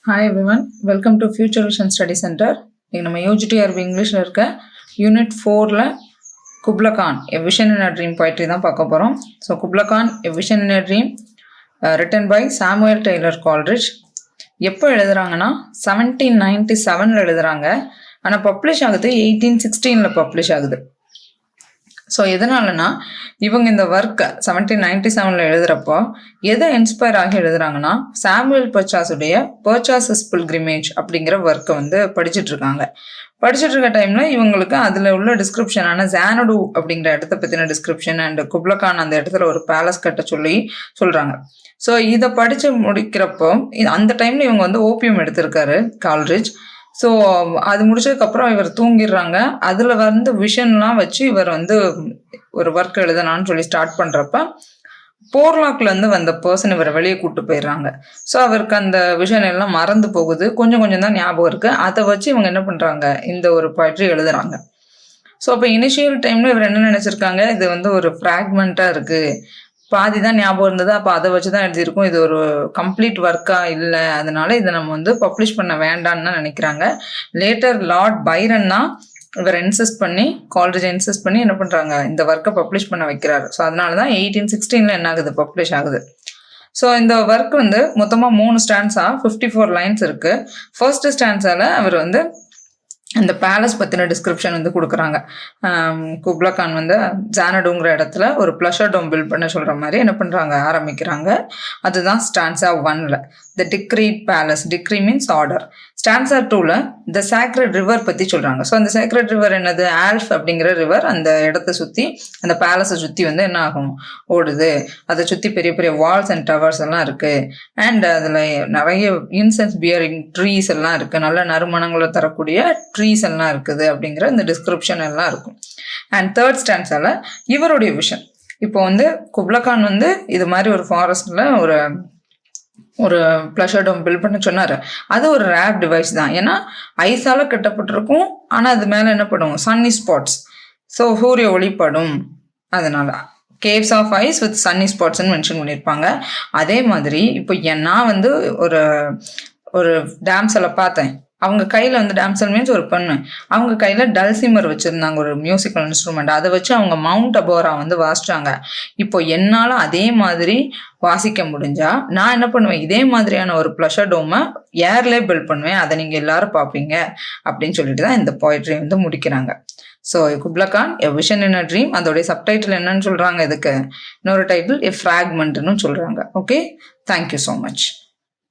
Hi everyone, welcome to Future Vision Study Center. இன்னைக்கு நம்ம UGTRB இங்கிலீஷில் இருக்க யூனிட் 4ல Kubla Khan A Vision in a Dream poetry தான் பார்க்க போகிறோம். So Kubla Khan A Vision in a Dream written by Samuel Taylor Coleridge. எப்போ எழுதுறாங்கன்னா 1797 எழுதுறாங்க. ஆனால் பப்ளிஷ் ஆகுது 1816 பப்ளிஷ் ஆகுது. ஸோ எதனாலனா இவங்க இந்த ஒர்க்கை 1797 எழுதுகிறப்போ எதை இன்ஸ்பயர் ஆகி எழுதுறாங்கன்னா சாமுவேல் பர்ச்சாஸுடைய பர்ச்சாசஸ் பில்கிரிமேஜ் அப்படிங்கிற ஒர்க்கை வந்து படிச்சுட்டு இருக்காங்க. படிச்சுட்டு இருக்க டைமில் இவங்களுக்கு அதில் உள்ள டிஸ்கிரிப்ஷனான ஜானடு அப்படிங்கிற இடத்த பற்றின டிஸ்கிரிப்ஷன் அண்ட் குப்லா கான் அந்த இடத்துல ஒரு பேலஸ் கட்ட சொல்கிறாங்க. ஸோ இதை படித்து முடிக்கிறப்போ அந்த டைமில் இவங்க வந்து ஓபியம் எடுத்திருக்காரு கால்ரிட்ஜ். ஸோ அது முடிச்சதுக்கப்புறம் இவர் தூங்கிடுறாங்க. அதில் வந்து விஷன்லாம் வச்சு இவர் வந்து ஒரு ஒர்க் எழுதலான்னு சொல்லி ஸ்டார்ட் பண்ணுறப்ப போர்லாக்லேருந்து வந்த பர்சன் இவரை வெளியே கூப்பிட்டு போயிடுறாங்க. ஸோ அவருக்கு அந்த விஷன் எல்லாம் மறந்து போகுது, கொஞ்சம் கொஞ்சம் தான் ஞாபகம் இருக்குது. அதை வச்சு இவங்க என்ன பண்ணுறாங்க, இந்த ஒரு போய்ட்ரி எழுதுறாங்க. ஸோ அப்போ இனிஷியல் டைமில் இவர் என்ன நினச்சிருக்காங்க, இது வந்து ஒரு ஃப்ராக்மெண்ட்டாக இருக்குது, பாதி தான் ஞாபகம் இருந்தது, அப்போ அதை வச்சு தான் எழுதியிருக்கோம், இது ஒரு கம்ப்ளீட் ஒர்க்காக இல்லை, அதனால இதை நம்ம வந்து பப்ளிஷ் பண்ண வேண்டான்னு தான் நினைக்கிறாங்க. லேட்டர் லார்ட் பைரன் தான் இவர் இன்சிஸ்ட் பண்ணி கால்ரிட்ஜ் இன்சிஸ்ட் பண்ணி என்ன பண்ணுறாங்க, இந்த ஒர்க்கை பப்ளிஷ் பண்ண வைக்கிறாரு. ஸோ அதனால தான் 1816 என்ன ஆகுது, பப்ளிஷ் ஆகுது. ஸோ இந்த ஒர்க் வந்து மொத்தமாக 3 ஸ்டான்ஸா 54 லைன்ஸ் இருக்குது. ஃபர்ஸ்ட் ஸ்டான்ஸால் அவர் வந்து அந்த பேலஸ் பற்றின டிஸ்கிரிப்ஷன் வந்து கொடுக்குறாங்க. குப்லா கான் வந்து ஜானடுங்கிற இடத்துல ஒரு ப்ளஷர் டோம் பில்ட் பண்ண சொல்கிற மாதிரி என்ன பண்ணுறாங்க, ஆரம்பிக்கிறாங்க. அதுதான் ஸ்டான்ஸா 1ல் the decreed palace, decree means order. Stanza 2ல் த சேக்ரட் ரிவர் பற்றி சொல்கிறாங்க. ஸோ அந்த சேக்ரட் ரிவர் என்னது, ஆல்ஃப் அப்படிங்கிற ரிவர் அந்த இடத்த சுற்றி அந்த பேலஸை சுற்றி வந்து என்ன ஆகும், ஓடுது. அதை சுற்றி பெரிய பெரிய வால்ஸ் அண்ட் டவர்ஸ் எல்லாம் இருக்குது. அண்ட் அதில் நிறைய இன்சென்ஸ் பியரிங் ட்ரீஸ் எல்லாம் இருக்குது, நல்ல நறுமணங்களை தரக்கூடிய ட்ரீஸ் எல்லாம் இருக்குது அப்படிங்கிற இந்த டிஸ்கிரிப்ஷன் எல்லாம் இருக்கும். அண்ட் தேர்ட் ஸ்டான்ஸால் இவருடைய விஷன், இப்போ வந்து குப்லா கான் வந்து இது மாதிரி ஒரு ஃபாரஸ்டில் ஒரு ப்ளஷர் டோம் பில்ட் பண்ண சொன்னார். அது ஒரு ரேப் டிவைஸ் தான், ஏன்னா ஐஸால் கட்டப்பட்டிருக்கும். ஆனால் அது மேலே என்ன படும், சன்னி ஸ்பாட்ஸ், ஸோ சூரிய ஒளிப்படும். அதனால் caves of ice with sunny ஸ்பாட்ஸ்ன்னு மென்ஷன் பண்ணியிருப்பாங்க. அதே மாதிரி இப்போ நான் வந்து ஒரு டாம்ஸில் பார்த்தேன், அவங்க கையில் வந்து டாம்சல் மீன்ஸ் ஒரு பெண்ணு, அவங்க கையில் டல்சிமர் வச்சுருந்தாங்க, ஒரு மியூசிக்கல் இன்ஸ்ட்ருமெண்ட். அதை வச்சு அவங்க மவுண்ட் அபோரா வந்து வாசிச்சாங்க. இப்போ என்னால் அதே மாதிரி வாசிக்க முடிஞ்சா நான் என்ன பண்ணுவேன், இதே மாதிரியான ஒரு ப்ளஷர் டோமை ஏர்லேயே பில்ட் பண்ணுவேன், அதை நீங்கள் எல்லாரும் பார்ப்பீங்க அப்படின்னு சொல்லிட்டு தான் இந்த போய்ட்ரி வந்து முடிக்கிறாங்க. So Kubla Khan a vision in a dream, அதோடைய சப்டைட்டில் என்னன்னு சொல்கிறாங்க, இதுக்கு இன்னொரு டைட்டில் எ ஃப்ராக்மெண்ட்னு சொல்கிறாங்க. Okay, thank you so much.